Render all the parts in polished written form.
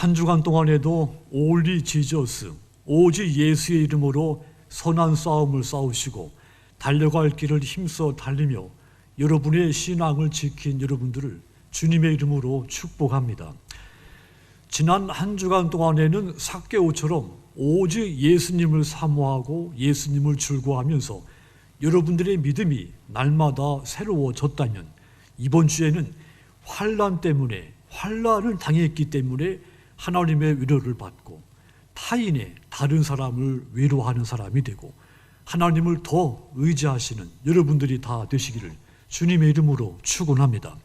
한 주간 동안에도 올리 지저스, 오직 예수의 이름으로 선한 싸움을 싸우시고 달려갈 길을 힘써 달리며 여러분의 신앙을 지킨 여러분들을 주님의 이름으로 축복합니다. 지난 한 주간 동안에는 삭개오처럼 오직 예수님을 사모하고 예수님을 즐거워하면서 여러분들의 믿음이 날마다 새로워졌다면, 이번 주에는 환난을 당했기 때문에 하나님의 위로를 받고 타인의 다른 사람을 위로하는 사람이 되고 하나님을 더 의지하시는 여러분들이 다 되시기를 주님의 이름으로 축원합니다.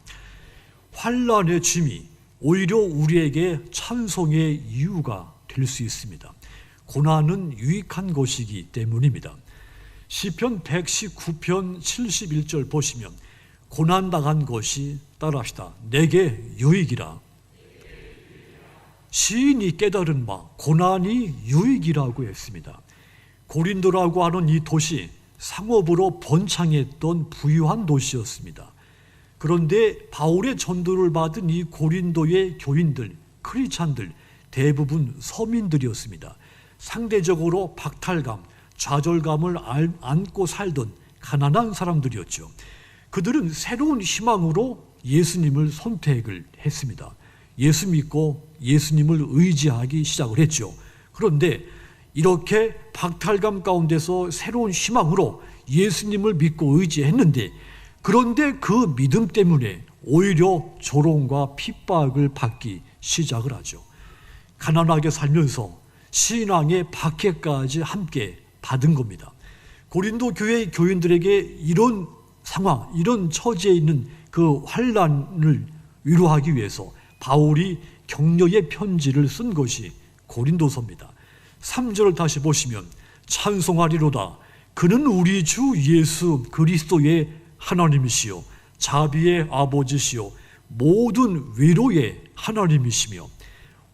환난의 짐이 오히려 우리에게 찬송의 이유가 될 수 있습니다. 고난은 유익한 것이기 때문입니다. 시편 119편 71절 보시면 고난당한 것이 따라합시다. 내게 유익이라. 시인이 깨달은 바 고난이 유익이라고 했습니다. 고린도라고 하는 이 도시, 상업으로 번창했던 부유한 도시였습니다. 그런데 바울의 전도를 받은 이 고린도의 교인들, 크리스찬들 대부분 서민들이었습니다. 상대적으로 박탈감, 좌절감을 안고 살던 가난한 사람들이었죠. 그들은 새로운 희망으로 예수님을 선택을 했습니다. 예수 믿고 예수님을 의지하기 시작을 했죠. 그런데 이렇게 박탈감 가운데서 새로운 희망으로 예수님을 믿고 의지했는데, 그런데 그 믿음 때문에 오히려 조롱과 핍박을 받기 시작을 하죠. 가난하게 살면서 신앙의 박해까지 함께 받은 겁니다. 고린도 교회 교인들에게 이런 상황, 이런 처지에 있는 그 환난을 위로하기 위해서 바울이 격려의 편지를 쓴 것이 고린도서입니다. 3절을 다시 보시면 찬송하리로다. 그는 우리 주 예수 그리스도의 하나님이시요 자비의 아버지시요 모든 위로의 하나님이시며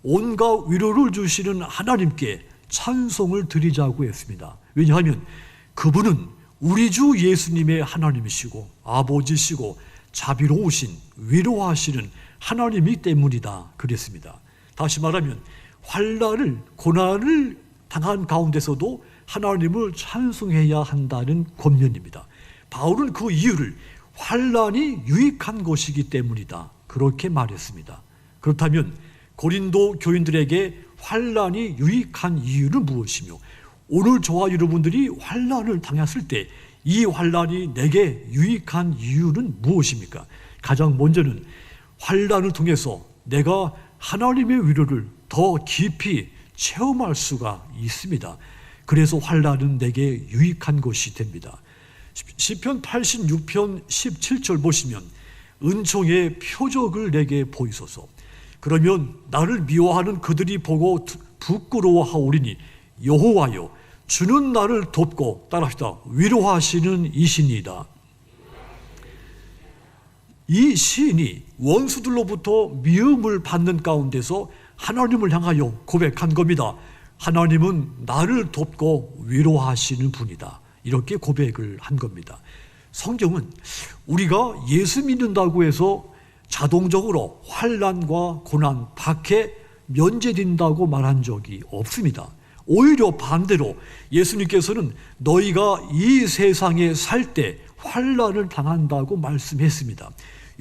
온갖 위로를 주시는 하나님께 찬송을 드리자고 했습니다. 왜냐하면 그분은 우리 주 예수님의 하나님이시고 아버지시고 자비로우신 위로하시는 하나님이기 때문이다 그랬습니다. 다시 말하면 환난을, 고난을 당한 가운데서도 하나님을 찬송해야 한다는 권면입니다. 바울은 그 이유를 환난이 유익한 것이기 때문이다 그렇게 말했습니다. 그렇다면 고린도 교인들에게 환난이 유익한 이유는 무엇이며 오늘 저와 여러분들이 환난을 당했을 때 이 환난이 내게 유익한 이유는 무엇입니까? 가장 먼저는 환난을 통해서 내가 하나님의 위로를 더 깊이 체험할 수가 있습니다. 그래서 환난은 내게 유익한 것이 됩니다. 시편 86편 17절 보시면 은총의 표적을 내게 보이소서. 그러면 나를 미워하는 그들이 보고 부끄러워하오리니 여호와여 주는 나를 돕고 따라합시다. 위로하시는 이신이다. 이 시인이 원수들로부터 미움을 받는 가운데서 하나님을 향하여 고백한 겁니다. 하나님은 나를 돕고 위로하시는 분이다. 이렇게 고백을 한 겁니다. 성경은 우리가 예수 믿는다고 해서 자동적으로 환난과 고난, 박해 면제된다고 말한 적이 없습니다. 오히려 반대로 예수님께서는 너희가 이 세상에 살 때 환난을 당한다고 말씀했습니다.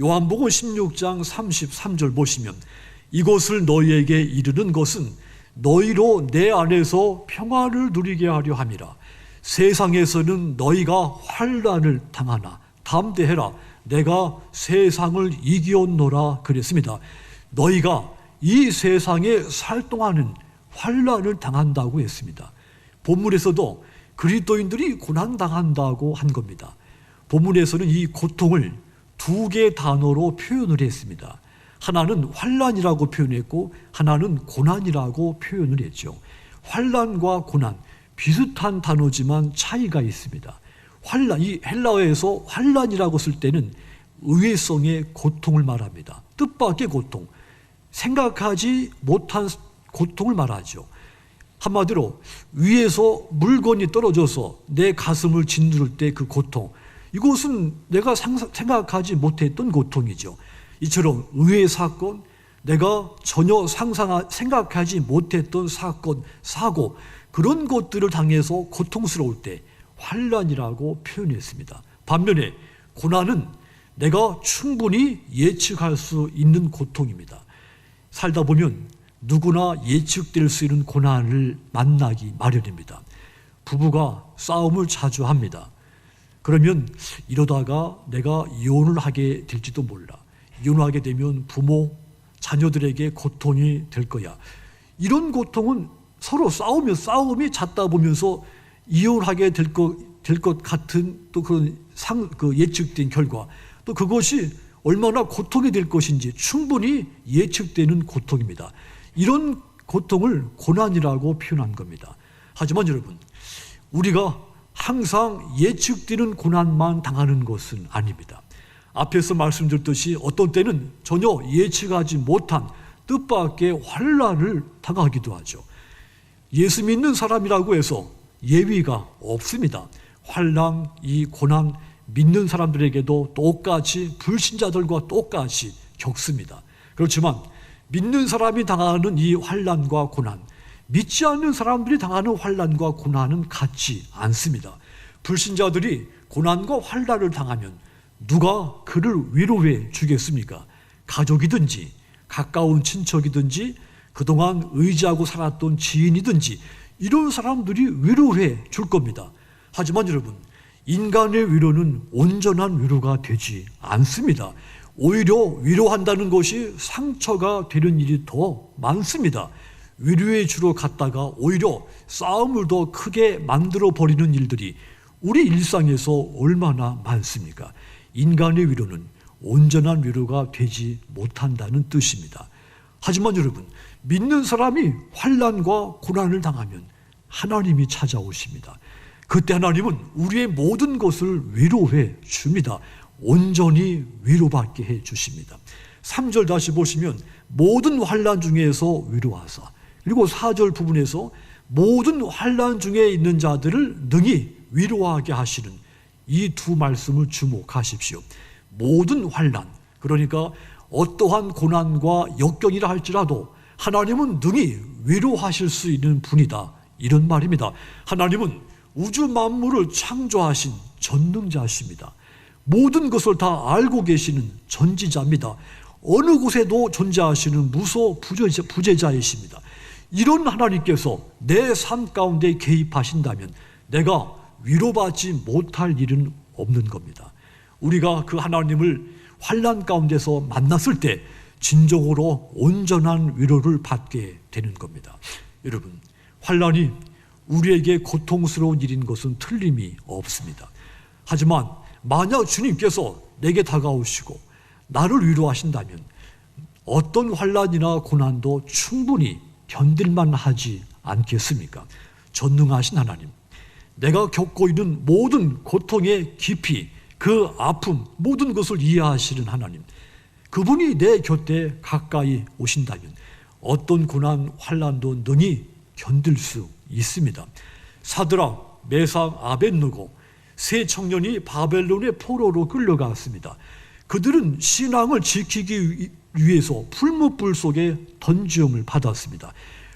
요한복음 16장 33절 보시면 이것을 너희에게 이르는 것은 너희로 내 안에서 평안을 누리게 하려 함이라. 세상에서는 너희가 환난을 당하나 담대해라. 내가 세상을 이기었노라 그랬습니다. 너희가 이 세상에 살 동안은 환난을 당한다고 했습니다. 본문에서도 그리스도인들이 고난당한다고 한 겁니다. 본문에서는 이 고통을 두 개의 단어로 표현을 했습니다. 하나는 환난이라고 표현했고 하나는 고난이라고 표현을 했죠. 환난과 고난 비슷한 단어지만 차이가 있습니다. 환난, 이 헬라어에서 환난이라고 쓸 때는 의외성의 고통을 말합니다. 뜻밖의 고통, 생각하지 못한 고통을 말하죠. 한마디로 위에서 물건이 떨어져서 내 가슴을 짓누를 때 그 고통, 이것은 내가 생각하지 못했던 고통이죠. 이처럼 의외의 사건, 내가 전혀 생각하지 못했던 사건, 사고, 그런 것들을 당해서 고통스러울 때 환난이라고 표현했습니다. 반면에 고난은 내가 충분히 예측할 수 있는 고통입니다. 살다 보면 누구나 예측될 수 있는 고난을 만나기 마련입니다. 부부가 싸움을 자주 합니다. 그러면 이러다가 내가 이혼을 하게 될지도 몰라. 이혼을 하게 되면 부모, 자녀들에게 고통이 될 거야. 이런 고통은 서로 싸움이 잦다 보면서 이혼하게 될 것 같은 또 그런 예측된 결과, 또 그것이 얼마나 고통이 될 것인지 충분히 예측되는 고통입니다. 이런 고통을 고난이라고 표현한 겁니다. 하지만 여러분, 우리가 항상 예측되는 고난만 당하는 것은 아닙니다. 앞에서 말씀드렸듯이 어떤 때는 전혀 예측하지 못한 뜻밖의 환난을 당하기도 하죠. 예수 믿는 사람이라고 해서 예외가 없습니다. 환난, 이 고난 믿는 사람들에게도 똑같이, 불신자들과 똑같이 겪습니다. 그렇지만 믿는 사람이 당하는 이 환난과 고난, 믿지 않는 사람들이 당하는 환난과 고난은 같지 않습니다. 불신자들이 고난과 환난을 당하면 누가 그를 위로해 주겠습니까? 가족이든지 가까운 친척이든지 그동안 의지하고 살았던 지인이든지 이런 사람들이 위로해 줄 겁니다. 하지만 여러분, 인간의 위로는 온전한 위로가 되지 않습니다. 오히려 위로한다는 것이 상처가 되는 일이 더 많습니다. 위로해 주러 갔다가 오히려 싸움을 더 크게 만들어 버리는 일들이 우리 일상에서 얼마나 많습니까? 인간의 위로는 온전한 위로가 되지 못한다는 뜻입니다. 하지만 여러분, 믿는 사람이 환난과 고난을 당하면 하나님이 찾아오십니다. 그때 하나님은 우리의 모든 것을 위로해 줍니다. 온전히 위로받게 해 주십니다. 3절 다시 보시면 모든 환난 중에서 위로하사, 그리고 4절 부분에서 모든 환난 중에 있는 자들을 능히 위로하게 하시는 이 두 말씀을 주목하십시오. 모든 환난, 그러니까 어떠한 고난과 역경이라 할지라도 하나님은 능히 위로하실 수 있는 분이다, 이런 말입니다. 하나님은 우주 만물을 창조하신 전능자십니다. 모든 것을 다 알고 계시는 전지자입니다. 어느 곳에도 존재하시는 무소 부재자이십니다. 이런 하나님께서 내 삶 가운데 개입하신다면 내가 위로받지 못할 일은 없는 겁니다. 우리가 그 하나님을 환난 가운데서 만났을 때 진정으로 온전한 위로를 받게 되는 겁니다. 여러분, 환난이 우리에게 고통스러운 일인 것은 틀림이 없습니다. 하지만 만약 주님께서 내게 다가오시고 나를 위로하신다면 어떤 환난이나 고난도 충분히 견딜만 하지 않겠습니까? 전능하신 하나님, 내가 겪고 있는 모든 고통의 깊이, 그 아픔, 모든 것을 이해하시는 하나님, 그분이 내 곁에 가까이 오신다면 어떤 고난, 환난도 능히 견딜 수 있습니다. 사드락, 메삭, 아벳느고 세 청년이 바벨론의 포로로 끌려갔습니다. 그들은 신앙을 지키기 위해서 풀무불 속에 던지움을 받았습니다.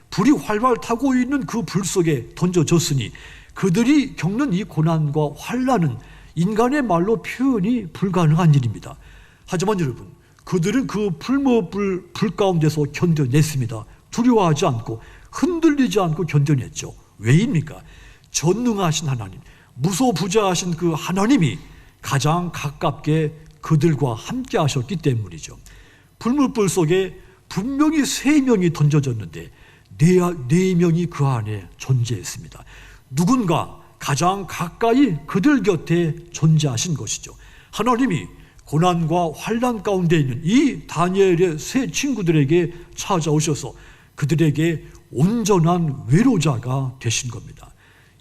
불이 활활 타고 있는 그 불 속에 던져졌으니 그들이 겪는 이 고난과 환난은 인간의 말로 표현이 불가능한 일입니다. 하지만 여러분, 그들은 그 풀무불 가운데서 견뎌냈습니다. 두려워하지 않고 흔들리지 않고 견뎌냈죠. 왜입니까? 전능하신 하나님, 무소부재하신 그 하나님이 가장 가깝게 그들과 함께 하셨기 때문이죠. 불무불 속에 분명히 3명이 던져졌는데 4명이 그 안에 존재했습니다. 누군가 가장 가까이 그들 곁에 존재하신 것이죠. 하나님이 고난과 환난 가운데 있는 이 다니엘의 3 친구들에게 찾아오셔서 그들에게 온전한 위로자가 되신 겁니다.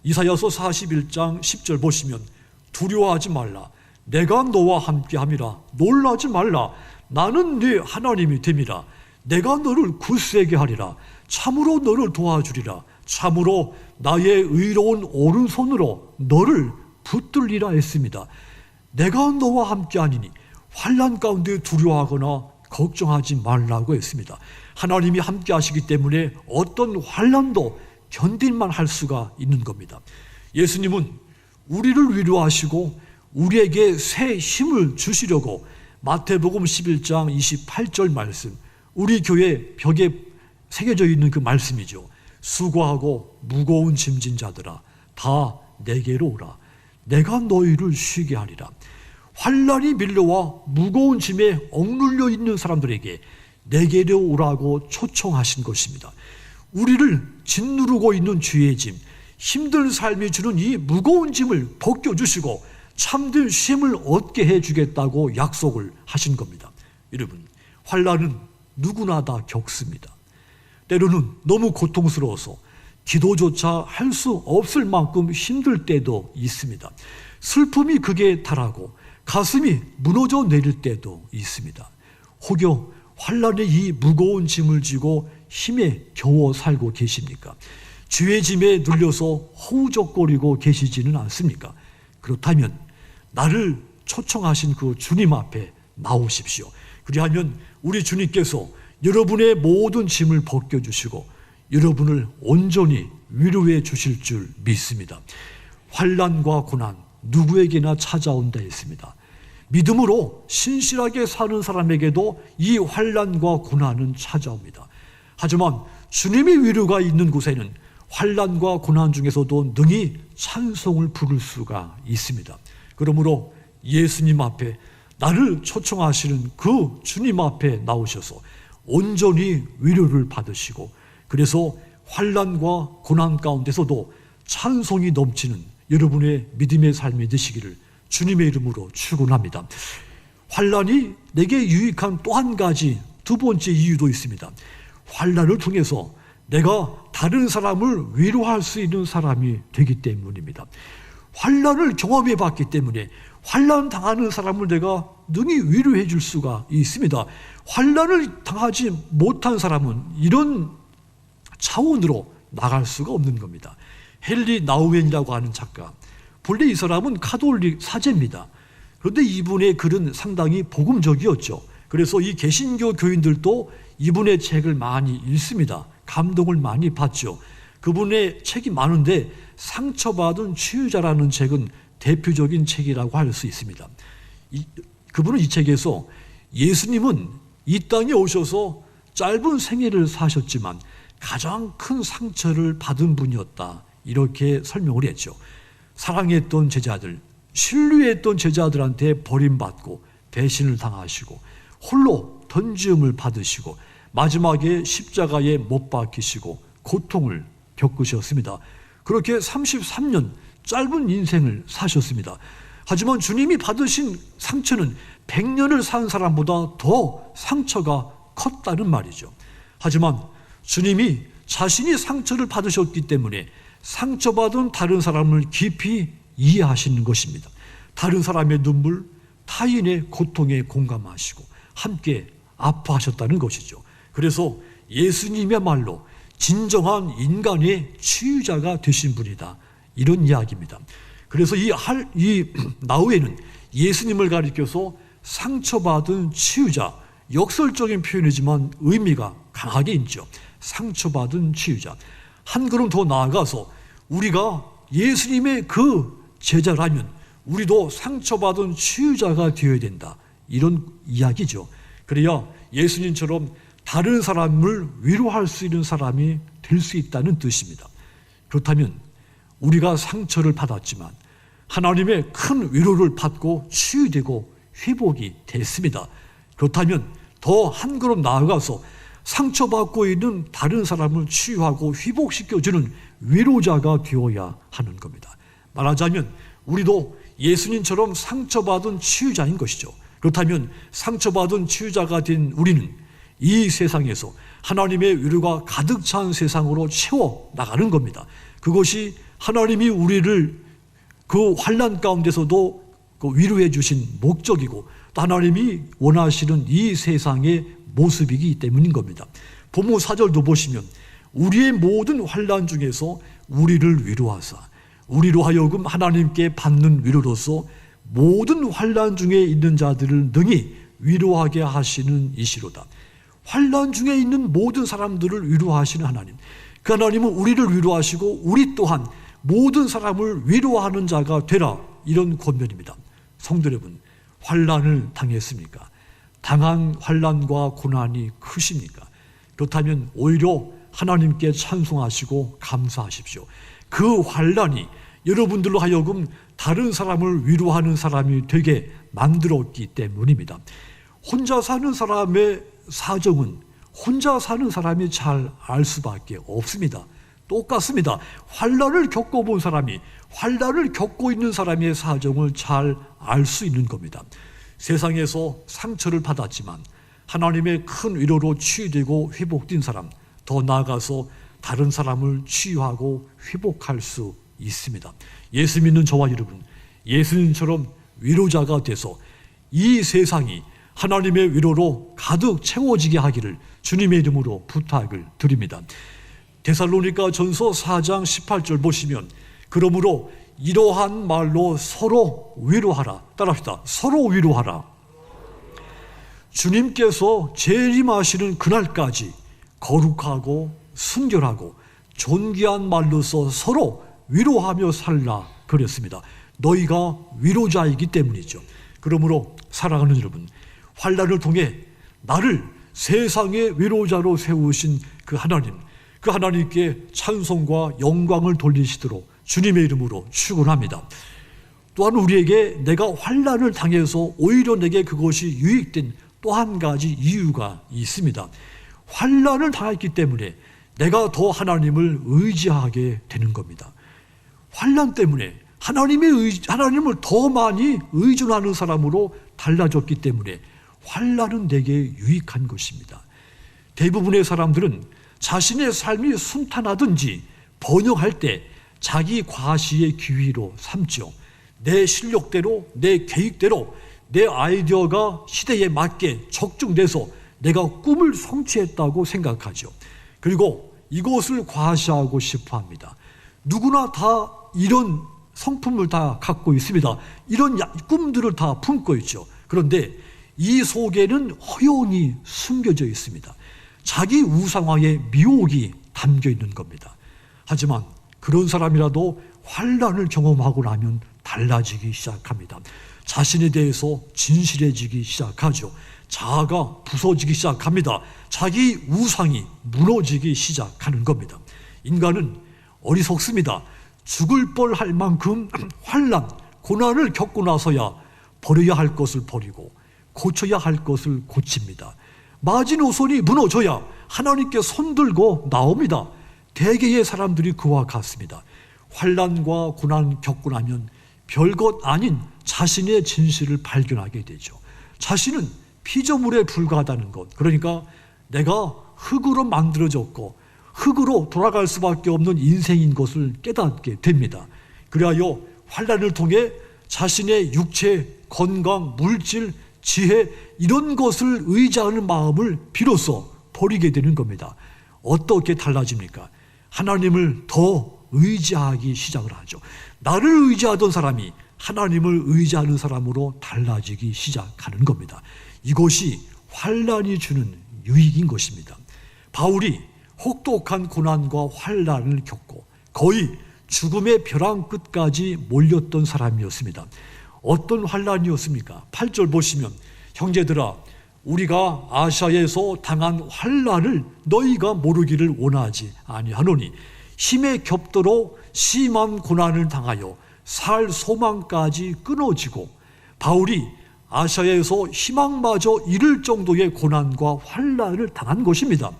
이사야서 41장 10절 보시면 두려워하지 말라, 내가 너와 함께함이라, 놀라지 말라, 나는 네 하나님이 됨이라, 내가 너를 굳세게 하리라, 참으로 너를 도와주리라, 참으로 나의 의로운 오른손으로 너를 붙들리라 했습니다. 내가 너와 함께하니니 환난 가운데 두려워하거나 걱정하지 말라고 했습니다. 하나님이 함께 하시기 때문에 어떤 환난도 견딜만 할 수가 있는 겁니다. 예수님은 우리를 위로하시고 우리에게 새 힘을 주시려고 마태복음 11장 28절 말씀, 우리 교회 벽에 새겨져 있는 그 말씀이죠. 수고하고 무거운 짐진 자들아 다 내게로 오라. 내가 너희를 쉬게 하리라. 환난이 밀려와 무거운 짐에 억눌려 있는 사람들에게 내게로 오라고 초청하신 것입니다. 우리를 짓누르고 있는 죄의 짐, 힘든 삶이 주는 이 무거운 짐을 벗겨주시고 참된 쉼을 얻게 해주겠다고 약속을 하신 겁니다. 여러분, 환난은 누구나 다 겪습니다. 때로는 너무 고통스러워서 기도조차 할 수 없을 만큼 힘들 때도 있습니다. 슬픔이 극에 달하고 가슴이 무너져 내릴 때도 있습니다. 혹여 환난의 이 무거운 짐을 지고 힘에 겨워 살고 계십니까? 죄의 짐에 눌려서 허우적거리고 계시지는 않습니까? 그렇다면 나를 초청하신 그 주님 앞에 나오십시오. 그리하면 우리 주님께서 여러분의 모든 짐을 벗겨주시고 여러분을 온전히 위로해 주실 줄 믿습니다. 환난과 고난 누구에게나 찾아온다 했습니다. 믿음으로 신실하게 사는 사람에게도 이 환난과 고난은 찾아옵니다. 하지만 주님의 위로가 있는 곳에는 환난과 고난 중에서도 능히 찬송을 부를 수가 있습니다. 그러므로 예수님 앞에 나를 초청하시는 그 주님 앞에 나오셔서 온전히 위로를 받으시고 그래서 환난과 고난 가운데서도 찬송이 넘치는 여러분의 믿음의 삶이 되시기를 주님의 이름으로 축원합니다. 환난이 내게 유익한 또 한 가지 두 번째 이유도 있습니다. 환난을 통해서 내가 다른 사람을 위로할 수 있는 사람이 되기 때문입니다. 환난을 경험해 봤기 때문에 환난 당하는 사람을 내가 능히 위로해 줄 수가 있습니다. 환난을 당하지 못한 사람은 이런 차원으로 나갈 수가 없는 겁니다. 헨리 나우엔이라고 하는 작가, 본래 이 사람은 카톨릭 사제입니다. 그런데 이분의 글은 상당히 복음적이었죠. 그래서 이 개신교 교인들도 이분의 책을 많이 읽습니다. 감동을 많이 받죠. 그분의 책이 많은데 상처받은 치유자라는 책은 대표적인 책이라고 할 수 있습니다. 그분은 이 책에서 예수님은 이 땅에 오셔서 짧은 생애를 사셨지만 가장 큰 상처를 받은 분이었다, 이렇게 설명을 했죠. 사랑했던 제자들, 신뢰했던 제자들한테 버림받고 배신을 당하시고 홀로 던지음을 받으시고 마지막에 십자가에 못 박히시고 고통을 겪으셨습니다. 그렇게 33년 짧은 인생을 사셨습니다. 하지만 주님이 받으신 상처는 100년을 산 사람보다 더 상처가 컸다는 말이죠. 하지만 주님이 자신이 상처를 받으셨기 때문에 상처받은 다른 사람을 깊이 이해하시는 것입니다. 다른 사람의 눈물, 타인의 고통에 공감하시고 함께 아파하셨다는 것이죠. 그래서 예수님이야말로 진정한 인간의 치유자가 되신 분이다, 이런 이야기입니다. 그래서 이 나우에는 예수님을 가리켜서 상처받은 치유자, 역설적인 표현이지만 의미가 강하게 있죠. 상처받은 치유자. 한 걸음 더 나아가서 우리가 예수님의 그 제자라면 우리도 상처받은 치유자가 되어야 된다, 이런 이야기죠. 그래야 예수님처럼 다른 사람을 위로할 수 있는 사람이 될 수 있다는 뜻입니다. 그렇다면 우리가 상처를 받았지만 하나님의 큰 위로를 받고 치유되고 회복이 됐습니다. 그렇다면 더 한 걸음 나아가서 상처받고 있는 다른 사람을 치유하고 회복시켜주는 위로자가 되어야 하는 겁니다. 말하자면 우리도 예수님처럼 상처받은 치유자인 것이죠. 그렇다면 상처받은 치유자가 된 우리는 이 세상에서 하나님의 위로가 가득 찬 세상으로 채워 나가는 겁니다. 그것이 하나님이 우리를 그 환난 가운데서도 위로해 주신 목적이고 또 하나님이 원하시는 이 세상의 모습이기 때문인 겁니다. 본문 4절도 보시면 우리의 모든 환난 중에서 우리를 위로하사 우리로 하여금 하나님께 받는 위로로서 모든 환난 중에 있는 자들을 능히 위로하게 하시는 이시로다. 환난 중에 있는 모든 사람들을 위로하시는 하나님, 그 하나님은 우리를 위로하시고 우리 또한 모든 사람을 위로하는 자가 되라, 이런 권면입니다. 성도 여러분, 환난을 당했습니까? 당한 환난과 고난이 크십니까? 그렇다면 오히려 하나님께 찬송하시고 감사하십시오. 그 환난이 여러분들로 하여금 다른 사람을 위로하는 사람이 되게 만들었기 때문입니다. 혼자 사는 사람의 사정은 혼자 사는 사람이 잘 알 수밖에 없습니다. 똑같습니다. 환난을 겪어본 사람이 환난을 겪고 있는 사람의 사정을 잘 알 수 있는 겁니다. 세상에서 상처를 받았지만 하나님의 큰 위로로 치유되고 회복된 사람, 더 나아가서 다른 사람을 치유하고 회복할 수 있습니다. 예수 믿는 저와 여러분, 예수님처럼 위로자가 돼서 이 세상이 하나님의 위로로 가득 채워지게 하기를 주님의 이름으로 부탁을 드립니다. 데살로니가 전서 4장 18절 보시면, 그러므로 이러한 말로 서로 위로하라. 따라합시다. 서로 위로하라. 주님께서 재림하시는 그날까지 거룩하고 순결하고 존귀한 말로서 서로 위로하며 살라 그랬습니다. 너희가 위로자이기 때문이죠. 그러므로 사랑하는 여러분, 환난을 통해 나를 세상의 위로자로 세우신 그 하나님, 그 하나님께 찬송과 영광을 돌리시도록 주님의 이름으로 축원합니다. 또한 우리에게 내가 환난을 당해서 오히려 내게 그것이 유익된 또 한 가지 이유가 있습니다. 환난을 당했기 때문에 내가 더 하나님을 의지하게 되는 겁니다. 환난 때문에 하나님을 더 많이 의존하는 사람으로 달라졌기 때문에 환난은 내게 유익한 것입니다. 대부분의 사람들은 자신의 삶이 순탄하든지 번영할 때 자기 과시의 기회로 삼죠. 내 실력대로, 내 계획대로, 내 아이디어가 시대에 맞게 적중돼서 내가 꿈을 성취했다고 생각하죠. 그리고 이것을 과시하고 싶어 합니다. 누구나 다 이런 성품을 다 갖고 있습니다. 이런 꿈들을 다 품고 있죠. 그런데 이 속에는 허용이 숨겨져 있습니다. 자기 우상화의 미혹이 담겨 있는 겁니다. 하지만 그런 사람이라도 환난을 경험하고 나면 달라지기 시작합니다. 자신에 대해서 진실해지기 시작하죠. 자아가 부서지기 시작합니다. 자기 우상이 무너지기 시작하는 겁니다. 인간은 어리석습니다. 죽을 뻔할 만큼 환난, 고난을 겪고 나서야 버려야 할 것을 버리고 고쳐야 할 것을 고칩니다. 마지노선이 무너져야 하나님께 손들고 나옵니다. 대개의 사람들이 그와 같습니다. 환난과 고난 겪고 나면 별것 아닌 자신의 진실을 발견하게 되죠. 자신은 피조물에 불과하다는 것, 그러니까 내가 흙으로 만들어졌고 흙으로 돌아갈 수밖에 없는 인생인 것을 깨닫게 됩니다. 그리하여 환난을 통해 자신의 육체, 건강, 물질, 지혜 이런 것을 의지하는 마음을 비로소 버리게 되는 겁니다. 어떻게 달라집니까? 하나님을 더 의지하기 시작을 하죠. 나를 의지하던 사람이 하나님을 의지하는 사람으로 달라지기 시작하는 겁니다. 이것이 환난이 주는 유익인 것입니다. 바울이 혹독한 고난과 환난을 겪고 거의 죽음의 벼랑 끝까지 몰렸던 사람이었습니다. 어떤 환난이었습니까? 8절 보시면, 형제들아 우리가 아시아에서 당한 환난을 너희가 모르기를 원하지 아니하노니 힘에 겹도록 심한 고난을 당하여 살 소망까지 끊어지고, 바울이 아시아에서 희망마저 잃을 정도의 고난과 환난을 당한 것입니다.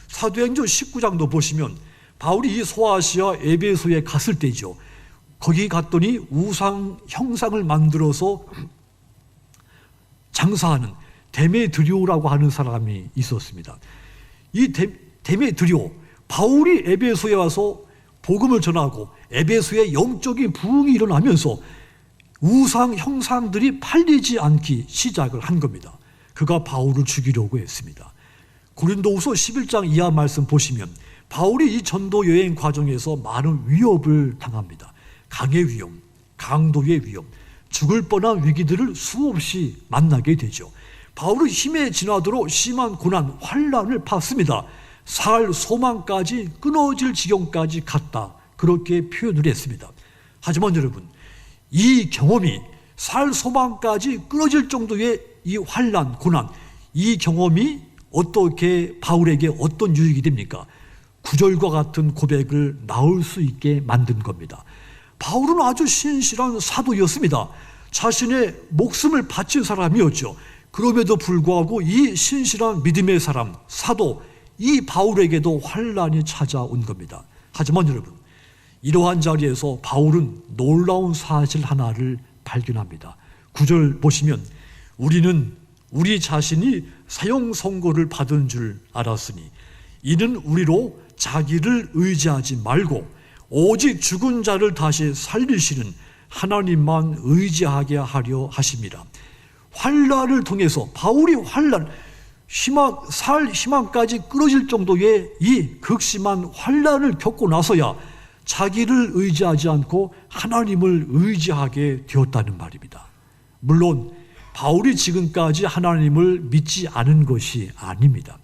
사도행전 19장도 보시면 바울이 이 소아시아 에베소에 갔을 때죠. 거기 갔더니 우상 형상을 만들어서 장사하는 데메드리오라고 하는 사람이 있었습니다. 이 데메드리오, 바울이 에베소에 와서 복음을 전하고 에베소에 영적인 부흥이 일어나면서 우상 형상들이 팔리지 않기 시작을 한 겁니다. 그가 바울을 죽이려고 했습니다. 고린도후서 11장 이하 말씀 보시면 바울이 이 전도 여행 과정에서 많은 위협을 당합니다. 강의 위험, 강도의 위험, 죽을 뻔한 위기들을 수없이 만나게 되죠. 바울은 힘에 지나도록 심한 고난, 환난을 받습니다. 살 소망까지 끊어질 지경까지 갔다. 그렇게 표현을 했습니다. 하지만 여러분, 이 경험이 살 소망까지 끊어질 정도의 이 환난, 고난, 이 경험이 어떻게 바울에게 어떤 유익이 됩니까? 구절과 같은 고백을 나올 수 있게 만든 겁니다. 바울은 아주 신실한 사도였습니다. 자신의 목숨을 바친 사람이었죠. 그럼에도 불구하고 이 신실한 믿음의 사람, 사도, 이 바울에게도 환난이 찾아온 겁니다. 하지만 여러분, 이러한 자리에서 바울은 놀라운 사실 하나를 발견합니다. 9절 보시면 우리는 우리 자신이 사형 선고를 받은 줄 알았으니 이는 우리로 자기를 의지하지 말고 오직 죽은 자를 다시 살리시는 하나님만 의지하게 하려 하심이라. 환난을 통해서 바울이 살 희망까지 끊어질 정도의 이 극심한 환난을 겪고 나서야 자기를 의지하지 않고 하나님을 의지하게 되었다는 말입니다. 물론 바울이 지금까지 하나님을 믿지 않은 것이 아닙니다.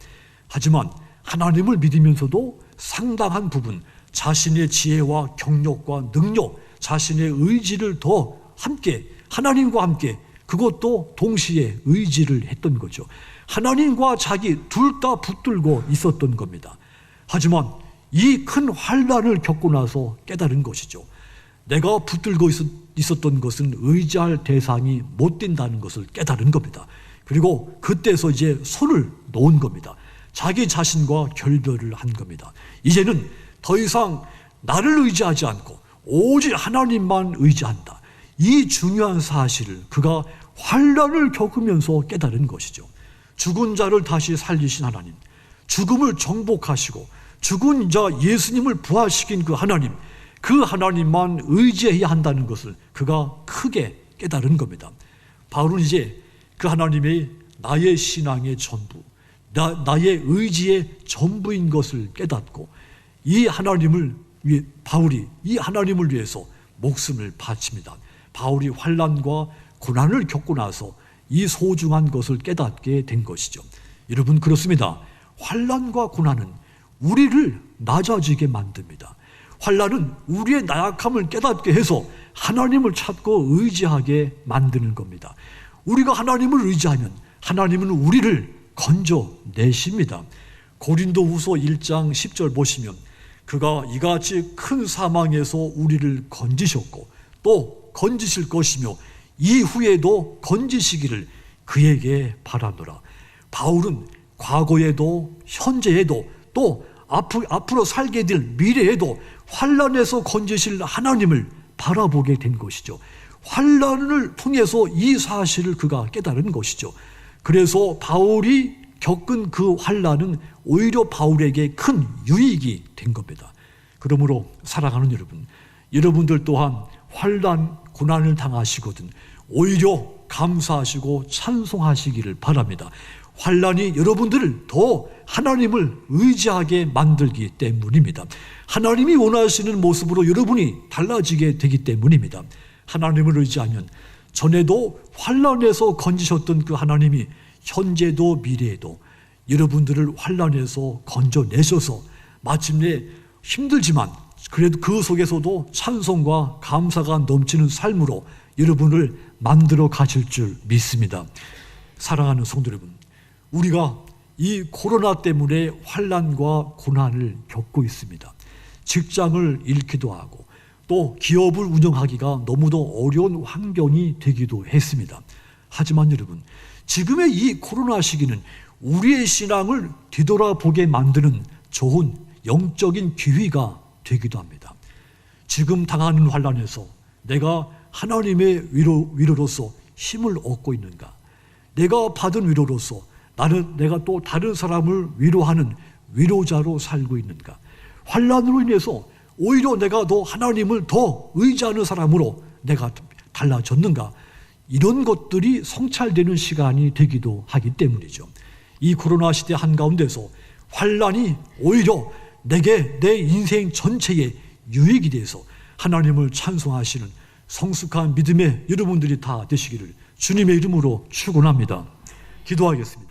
하지만 하나님을 믿으면서도 상당한 부분 자신의 지혜와 경력과 능력, 자신의 의지를 더 함께, 하나님과 함께, 그것도 동시에 의지를 했던 거죠. 하나님과 자기 둘 다 붙들고 있었던 겁니다. 하지만 이 큰 환난을 겪고 나서 깨달은 것이죠. 내가 붙들고 있었던 것은 의지할 대상이 못 된다는 것을 깨달은 겁니다. 그리고 그때서 이제 손을 놓은 겁니다. 자기 자신과 결별을 한 겁니다. 이제는 더 이상 나를 의지하지 않고 오직 하나님만 의지한다. 이 중요한 사실을 그가 환난을 겪으면서 깨달은 것이죠. 죽은 자를 다시 살리신 하나님, 죽음을 정복하시고 죽은 자 예수님을 부활시킨 그 하나님만 의지해야 한다는 것을 그가 크게 깨달은 겁니다. 바울은 이제 그 하나님의 나의 신앙의 전부, 나의 의지의 전부인 것을 깨닫고 바울이 이 하나님을 위해서 목숨을 바칩니다. 바울이 환난과 고난을 겪고 나서 이 소중한 것을 깨닫게 된 것이죠. 여러분, 그렇습니다. 환난과 고난은 우리를 낮아지게 만듭니다. 환난은 우리의 나약함을 깨닫게 해서 하나님을 찾고 의지하게 만드는 겁니다. 우리가 하나님을 의지하면 하나님은 우리를 건져내십니다. 고린도후서 1장 10절 보시면 그가 이같이 큰 사망에서 우리를 건지셨고 또 건지실 것이며 이후에도 건지시기를 그에게 바라노라. 바울은 과거에도 현재에도 또 앞으로 살게 될 미래에도 환난에서 건지실 하나님을 바라보게 된 것이죠. 환난을 통해서 이 사실을 그가 깨달은 것이죠. 그래서 바울이 겪은 그 환난은 오히려 바울에게 큰 유익이 된 겁니다. 그러므로 사랑하는 여러분들 또한 환난, 고난을 당하시거든 오히려 감사하시고 찬송하시기를 바랍니다. 환난이 여러분들을 더 하나님을 의지하게 만들기 때문입니다. 하나님이 원하시는 모습으로 여러분이 달라지게 되기 때문입니다. 하나님을 의지하면 전에도 환난에서 건지셨던 그 하나님이 현재도 미래에도 여러분들을 환난에서 건져내셔서 마침내 힘들지만 그래도 그 속에서도 찬송과 감사가 넘치는 삶으로 여러분을 만들어 가실 줄 믿습니다. 사랑하는 성도 여러분, 우리가 이 코로나 때문에 환난과 고난을 겪고 있습니다. 직장을 잃기도 하고 또 기업을 운영하기가 너무도 어려운 환경이 되기도 했습니다. 하지만 여러분, 지금의 이 코로나 시기는 우리의 신앙을 뒤돌아보게 만드는 좋은 영적인 기회가 되기도 합니다. 지금 당하는 환난에서 내가 하나님의 위로로서 힘을 얻고 있는가? 내가 받은 위로로서 내가 또 다른 사람을 위로하는 위로자로 살고 있는가? 환난으로 인해서 오히려 내가 더 하나님을 더 의지하는 사람으로 내가 달라졌는가? 이런 것들이 성찰되는 시간이 되기도 하기 때문이죠. 이 코로나 시대 한가운데서 환난이 오히려 내게 내 인생 전체에 유익이 돼서 하나님을 찬송하시는 성숙한 믿음의 여러분들이 다 되시기를 주님의 이름으로 축원합니다. 기도하겠습니다.